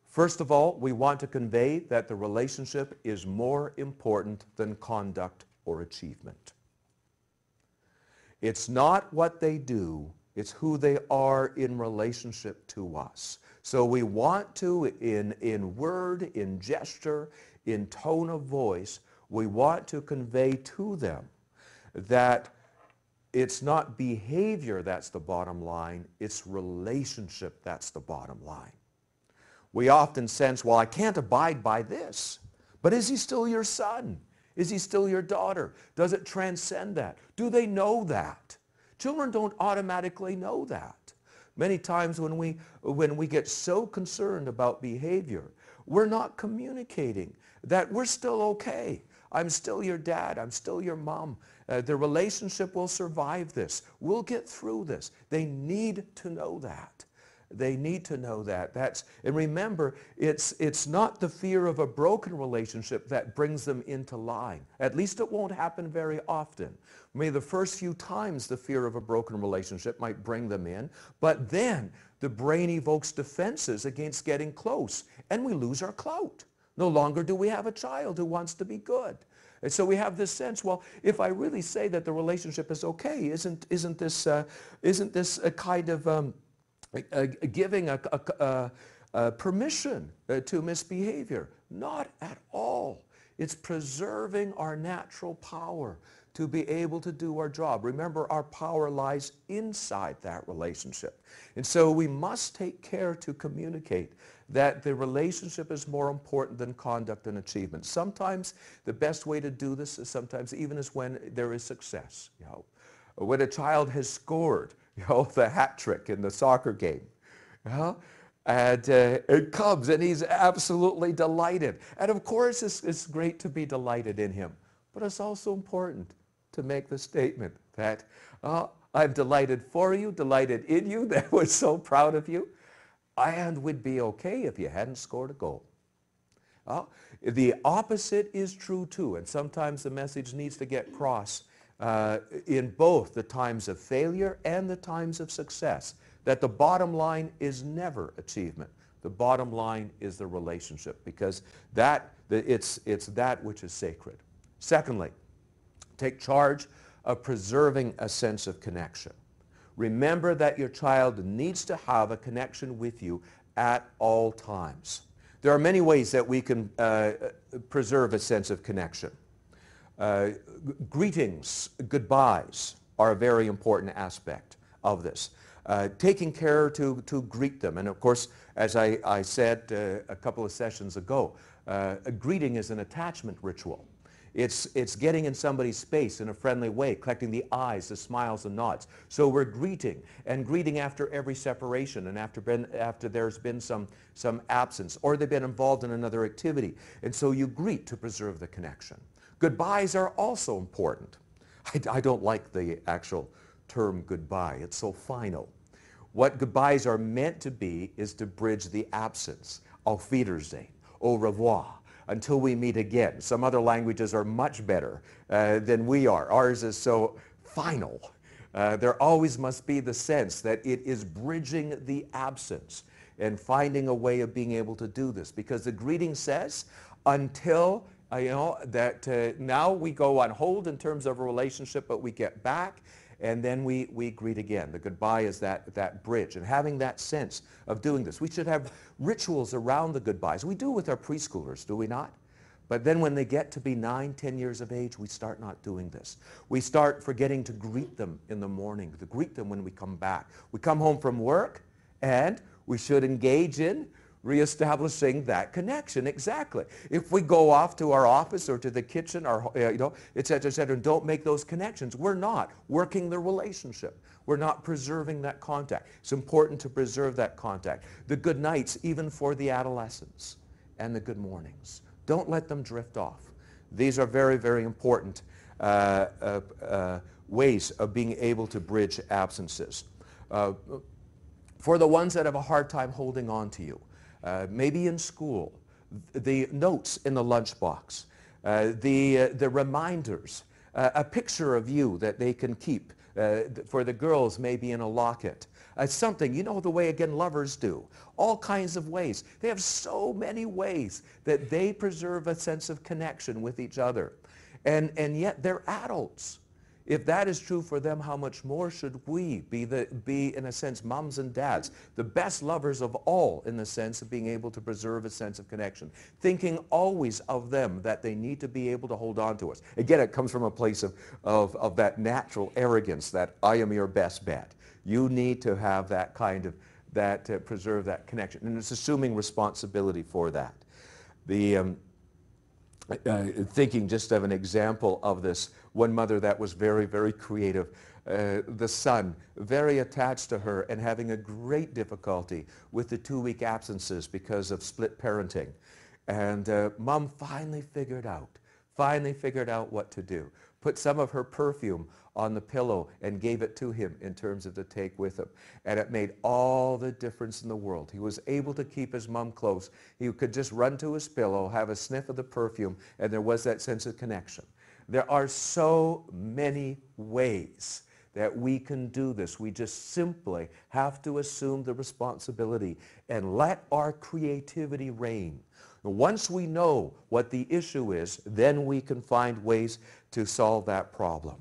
First of all, we want to convey that the relationship is more important than conduct or achievement. It's not what they do, it's who they are in relationship to us. So we want to, in word, in gesture, in tone of voice, we want to convey to them that it's not behavior that's the bottom line, it's relationship that's the bottom line. We often sense, well, I can't abide by this, but is he still your son? Is he still your daughter? Does it transcend that? Do they know that? Children don't automatically know that. Many times when we get so concerned about behavior, we're not communicating that we're still okay. I'm still your dad. I'm still your mom. The relationship will survive this. We'll get through this. They need to know that. They need to know that. And remember, it's not the fear of a broken relationship that brings them into line. At least it won't happen very often. Maybe the first few times the fear of a broken relationship might bring them in, but then the brain evokes defenses against getting close, and we lose our clout. No longer do we have a child who wants to be good. And so we have this sense, well, if I really say that the relationship is okay, isn't this a kind of giving a permission to misbehavior? Not at all. It's preserving our natural power to be able to do our job. Remember, our power lies inside that relationship. And so we must take care to communicate that the relationship is more important than conduct and achievement. Sometimes the best way to do this is sometimes even is when there is success. When a child has scored the hat trick in the soccer game. And it comes and he's absolutely delighted. And of course it's great to be delighted in him. But it's also important to make the statement that I'm delighted for you, delighted in you, that we're so proud of you. And would be okay if you hadn't scored a goal. The opposite is true too. And sometimes the message needs to get across in both the times of failure and the times of success, that the bottom line is never achievement. The bottom line is the relationship, because it's that which is sacred. Secondly, take charge of preserving a sense of connection. Remember that your child needs to have a connection with you at all times. There are many ways that we can preserve a sense of connection. Greetings, goodbyes are a very important aspect of this. Taking care to greet them. And of course, as I said a couple of sessions ago, a greeting is an attachment ritual. It's getting in somebody's space in a friendly way, collecting the eyes, the smiles, and nods. So we're greeting, and greeting after every separation, and after there's been some absence, or they've been involved in another activity. And so you greet to preserve the connection. Goodbyes are also important. I don't like the actual term goodbye. It's so final. What goodbyes are meant to be is to bridge the absence. Auf Wiedersehen, au revoir, until we meet again. Some other languages are much better than we are. Ours is so final. There always must be the sense that it is bridging the absence and finding a way of being able to do this. Because the greeting says, until, that now we go on hold in terms of a relationship, but we get back, and then we greet again. The goodbye is that bridge, and having that sense of doing this. We should have rituals around the goodbyes. We do with our preschoolers, do we not? But then when they get to be 9, 10 years of age, we start not doing this. We start forgetting to greet them in the morning, to greet them when we come back. We come home from work, and we should engage in reestablishing that connection. Exactly. If we go off to our office or to the kitchen, or et cetera, and don't make those connections, we're not working the relationship. We're not preserving that contact. It's important to preserve that contact. The good nights, even for the adolescents, and the good mornings. Don't let them drift off. These are very, very important ways of being able to bridge absences. For the ones that have a hard time holding on to you, maybe in school, the notes in the lunchbox, the reminders, a picture of you that they can keep For the girls, maybe in a locket. Something, you know the way, again, lovers do. All kinds of ways. They have so many ways that they preserve a sense of connection with each other. And yet they're adults. If that is true for them, how much more should we be, in a sense, moms and dads, the best lovers of all, in the sense of being able to preserve a sense of connection, thinking always of them, that they need to be able to hold on to us. Again, it comes from a place of that natural arrogance, that I am your best bet. You need to have that kind of, preserve that connection. And it's assuming responsibility for that. Thinking just of an example of this, one mother that was very, very creative, the son very attached to her and having a great difficulty with the 2-week absences because of split parenting. And mom finally figured out what to do. Put some of her perfume on the pillow and gave it to him in terms of to take with him. And it made all the difference in the world. He was able to keep his mom close. He could just run to his pillow, have a sniff of the perfume, and there was that sense of connection. There are so many ways that we can do this. We just simply have to assume the responsibility and let our creativity reign. Once we know what the issue is, then we can find ways to solve that problem.